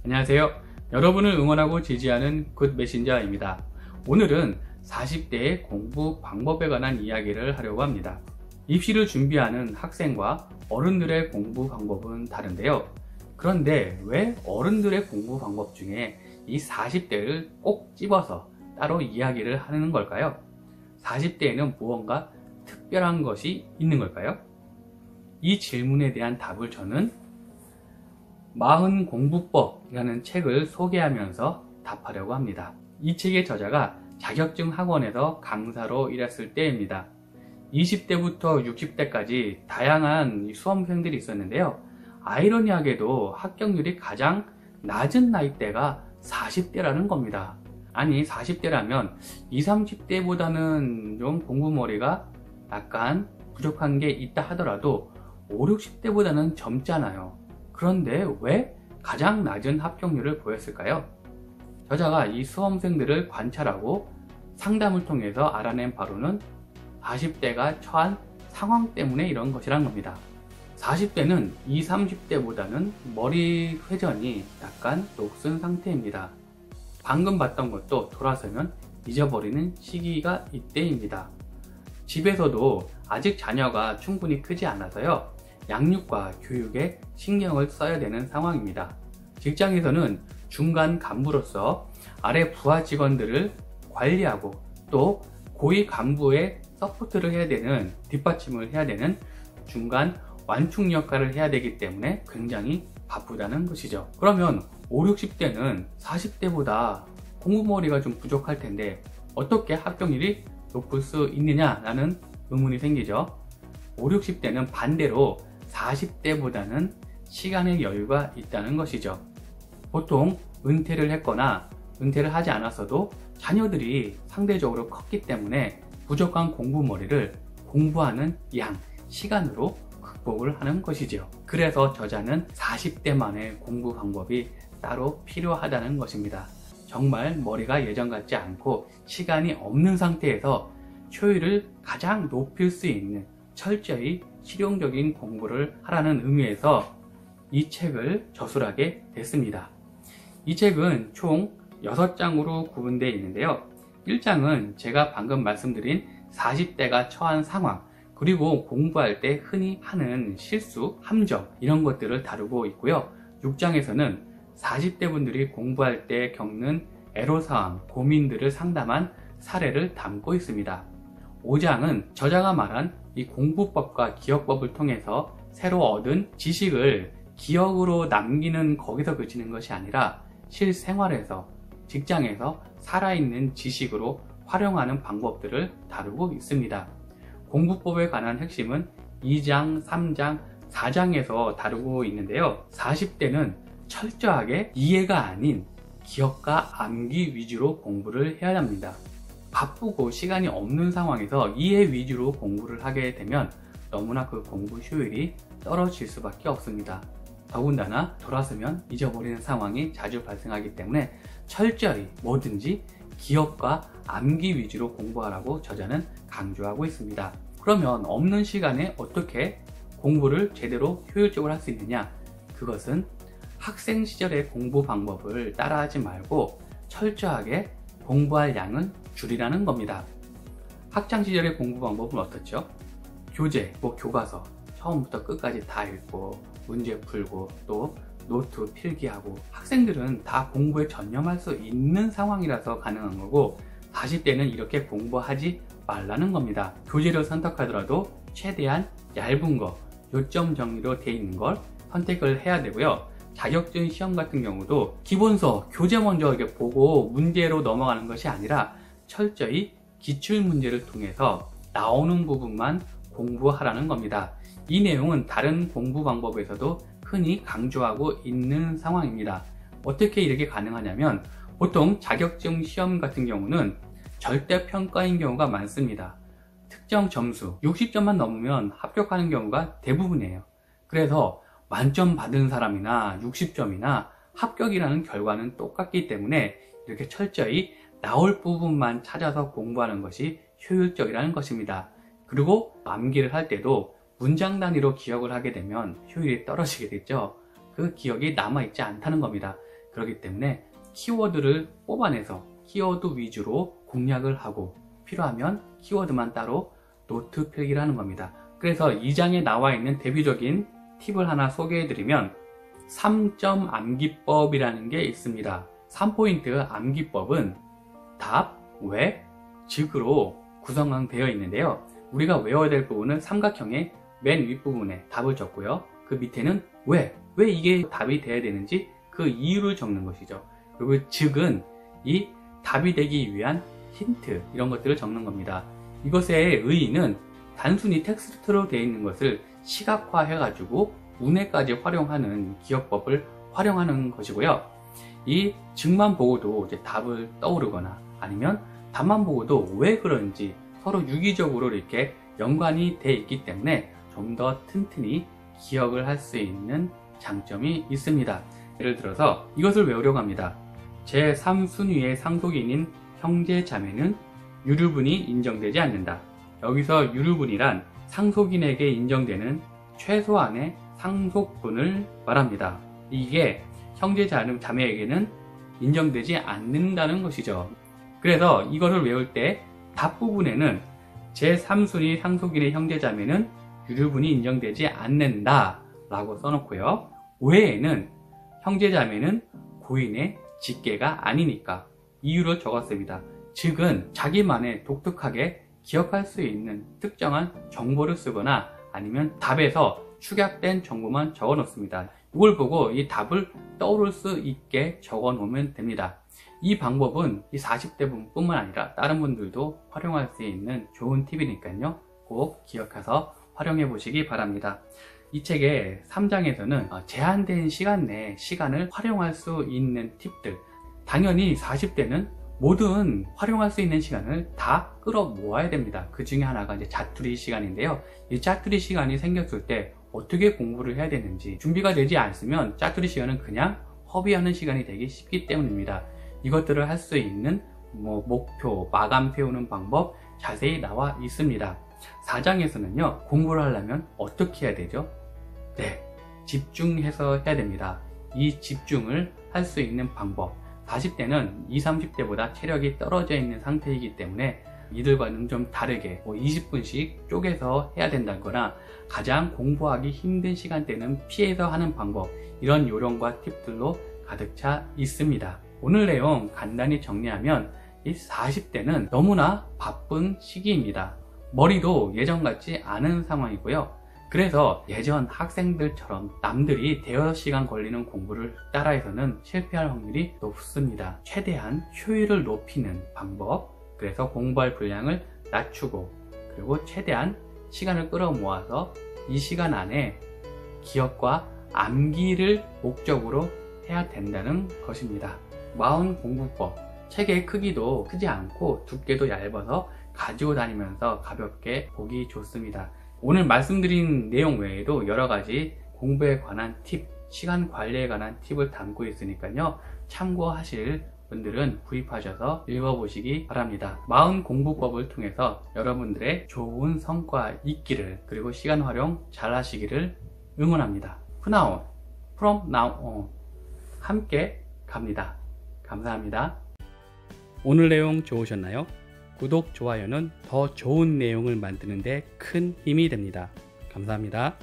안녕하세요. 여러분을 응원하고 지지하는 굿 메신저입니다. 오늘은 40대의 공부 방법에 관한 이야기를 하려고 합니다. 입시를 준비하는 학생과 어른들의 공부 방법은 다른데요. 그런데 왜 어른들의 공부 방법 중에 이 40대를 꼭 집어서 따로 이야기를 하는 걸까요? 40대에는 무언가 특별한 것이 있는 걸까요? 이 질문에 대한 답을 저는 마흔 공부법이라는 책을 소개하면서 답하려고 합니다. 이 책의 저자가 자격증 학원에서 강사로 일했을 때입니다. 20대부터 60대까지 다양한 수험생들이 있었는데요. 아이러니하게도 합격률이 가장 낮은 나이대가 40대라는 겁니다. 아니 40대라면 20, 30대보다는 좀 공부머리가 약간 부족한 게 있다 하더라도 5, 60대보다는 젊잖아요. 그런데 왜 가장 낮은 합격률을 보였을까요? 저자가 이 수험생들을 관찰하고 상담을 통해서 알아낸 바로는 40대가 처한 상황 때문에 이런 것이란 겁니다. 40대는 20, 30대보다는 머리 회전이 약간 녹슨 상태입니다. 방금 봤던 것도 돌아서면 잊어버리는 시기가 이때입니다. 집에서도 아직 자녀가 충분히 크지 않아서요. 양육과 교육에 신경을 써야 되는 상황입니다. 직장에서는 중간 간부로서 아래 부하 직원들을 관리하고 또 고위 간부의 서포트를 해야 되는, 뒷받침을 해야 되는 중간 완충 역할을 해야 되기 때문에 굉장히 바쁘다는 것이죠. 그러면 5, 60대는 40대보다 공부머리가 좀 부족할 텐데 어떻게 합격률이 높을 수 있느냐라는 의문이 생기죠. 5, 60대는 반대로 40대보다는 시간의 여유가 있다는 것이죠. 보통 은퇴를 했거나 은퇴를 하지 않았어도 자녀들이 상대적으로 컸기 때문에 부족한 공부머리를 공부하는 양, 시간으로 극복을 하는 것이죠. 그래서 저자는 40대만의 공부 방법이 따로 필요하다는 것입니다. 정말 머리가 예전 같지 않고 시간이 없는 상태에서 효율을 가장 높일 수 있는 철저히 실용적인 공부를 하라는 의미에서 이 책을 저술하게 됐습니다. 이 책은 총 6장으로 구분되어 있는데요. 1장은 제가 방금 말씀드린 40대가 처한 상황, 그리고 공부할 때 흔히 하는 실수, 함정 이런 것들을 다루고 있고요. 6장에서는 40대 분들이 공부할 때 겪는 애로사항, 고민들을 상담한 사례를 담고 있습니다. 5장은 저자가 말한 이 공부법과 기억법을 통해서 새로 얻은 지식을 기억으로 남기는 거기서 그치는 것이 아니라 실생활에서, 직장에서 살아있는 지식으로 활용하는 방법들을 다루고 있습니다. 공부법에 관한 핵심은 2장, 3장, 4장에서 다루고 있는데요. 40대는 철저하게 이해가 아닌 기억과 암기 위주로 공부를 해야 합니다. 바쁘고 시간이 없는 상황에서 이해 위주로 공부를 하게 되면 너무나 그 공부 효율이 떨어질 수밖에 없습니다. 더군다나 돌아서면 잊어버리는 상황이 자주 발생하기 때문에 철저히 뭐든지 기억과 암기 위주로 공부하라고 저자는 강조하고 있습니다. 그러면 없는 시간에 어떻게 공부를 제대로 효율적으로 할 수 있느냐? 그것은 학생 시절의 공부 방법을 따라하지 말고 철저하게 공부할 양은 줄이라는 겁니다. 학창 시절의 공부 방법은 어떻죠? 교재, 교과서 처음부터 끝까지 다 읽고 문제 풀고 또 노트 필기하고, 학생들은 다 공부에 전념할 수 있는 상황이라서 가능한 거고 40대는 이렇게 공부하지 말라는 겁니다. 교재를 선택하더라도 최대한 얇은 거, 요점 정리로 되어 있는 걸 선택을 해야 되고요. 자격증 시험 같은 경우도 기본서, 교재 먼저 이렇게 보고 문제로 넘어가는 것이 아니라 철저히 기출문제를 통해서 나오는 부분만 공부하라는 겁니다. 이 내용은 다른 공부 방법에서도 흔히 강조하고 있는 상황입니다. 어떻게 이렇게 가능하냐면 보통 자격증 시험 같은 경우는 절대평가인 경우가 많습니다. 특정 점수 60점만 넘으면 합격하는 경우가 대부분이에요. 그래서 만점 받은 사람이나 60점이나 합격이라는 결과는 똑같기 때문에 이렇게 철저히 나올 부분만 찾아서 공부하는 것이 효율적이라는 것입니다. 그리고 암기를 할 때도 문장 단위로 기억을 하게 되면 효율이 떨어지게 되죠. 그 기억이 남아있지 않다는 겁니다. 그렇기 때문에 키워드를 뽑아내서 키워드 위주로 공략을 하고 필요하면 키워드만 따로 노트 필기를 하는 겁니다. 그래서 이 장에 나와 있는 대표적인 팁을 하나 소개해드리면 3점 암기법이라는 게 있습니다. 3포인트 암기법은 답, 왜, 즉으로 구성되어 있는데요. 우리가 외워야 될 부분은 삼각형의 맨 윗부분에 답을 적고요. 그 밑에는 왜 이게 답이 돼야 되는지 그 이유를 적는 것이죠. 그리고 즉은 이 답이 되기 위한 힌트, 이런 것들을 적는 겁니다. 이것의 의의는 단순히 텍스트로 되어 있는 것을 시각화해 가지고 문해까지 활용하는 기억법을 활용하는 것이고요. 이 즉만 보고도 이제 답을 떠오르거나 아니면 답만 보고도 왜 그런지 서로 유기적으로 이렇게 연관이 돼 있기 때문에 좀 더 튼튼히 기억을 할 수 있는 장점이 있습니다. 예를 들어서 이것을 외우려고 합니다. 제3순위의 상속인인 형제 자매는 유류분이 인정되지 않는다. 여기서 유류분이란 상속인에게 인정되는 최소한의 상속분을 말합니다. 이게 형제 자매에게는 인정되지 않는다는 것이죠. 그래서 이것을 외울 때 답 부분에는 제3순위 상속인의 형제 자매는 유류분이 인정되지 않는다 라고 써놓고요. 외에는 형제 자매는 고인의 직계가 아니니까 이유를 적었습니다. 즉은 자기만의 독특하게 기억할 수 있는 특정한 정보를 쓰거나 아니면 답에서 축약된 정보만 적어 놓습니다. 이걸 보고 이 답을 떠오를 수 있게 적어 놓으면 됩니다. 이 방법은 이 40대 분뿐만 아니라 다른 분들도 활용할 수 있는 좋은 팁이니까요. 꼭 기억해서 활용해 보시기 바랍니다. 이 책의 3장에서는 제한된 시간 내에 시간을 활용할 수 있는 팁들, 당연히 40대는 모든 활용할 수 있는 시간을 다 끌어 모아야 됩니다. 그 중에 하나가 이제 자투리 시간인데요. 이 자투리 시간이 생겼을 때 어떻게 공부를 해야 되는지 준비가 되지 않으면 자투리 시간은 그냥 허비하는 시간이 되기 쉽기 때문입니다. 이것들을 할 수 있는 목표, 마감 세우는 방법 자세히 나와 있습니다. 4장에서는요, 공부를 하려면 어떻게 해야 되죠? 네, 집중해서 해야 됩니다. 이 집중을 할 수 있는 방법, 40대는 20, 30대보다 체력이 떨어져 있는 상태이기 때문에 이들과는 좀 다르게 20분씩 쪼개서 해야 된다거나 가장 공부하기 힘든 시간대는 피해서 하는 방법, 이런 요령과 팁들로 가득 차 있습니다. 오늘 내용 간단히 정리하면 이 40대는 너무나 바쁜 시기입니다. 머리도 예전 같지 않은 상황이고요. 그래서 예전 학생들처럼 남들이 대여섯 시간 걸리는 공부를 따라해서는 실패할 확률이 높습니다. 최대한 효율을 높이는 방법, 그래서 공부할 분량을 낮추고 그리고 최대한 시간을 끌어모아서 이 시간 안에 기억과 암기를 목적으로 해야 된다는 것입니다. 마흔 공부법, 책의 크기도 크지 않고 두께도 얇아서 가지고 다니면서 가볍게 보기 좋습니다. 오늘 말씀드린 내용 외에도 여러가지 공부에 관한 팁, 시간 관리에 관한 팁을 담고 있으니까요, 참고하실 분들은 구입하셔서 읽어보시기 바랍니다. 마흔 공부법을 통해서 여러분들의 좋은 성과 있기를, 그리고 시간 활용 잘 하시기를 응원합니다. 프나운, from now on, 함께 갑니다. 감사합니다. 오늘 내용 좋으셨나요? 구독, 좋아요는 더 좋은 내용을 만드는 데 큰 힘이 됩니다. 감사합니다.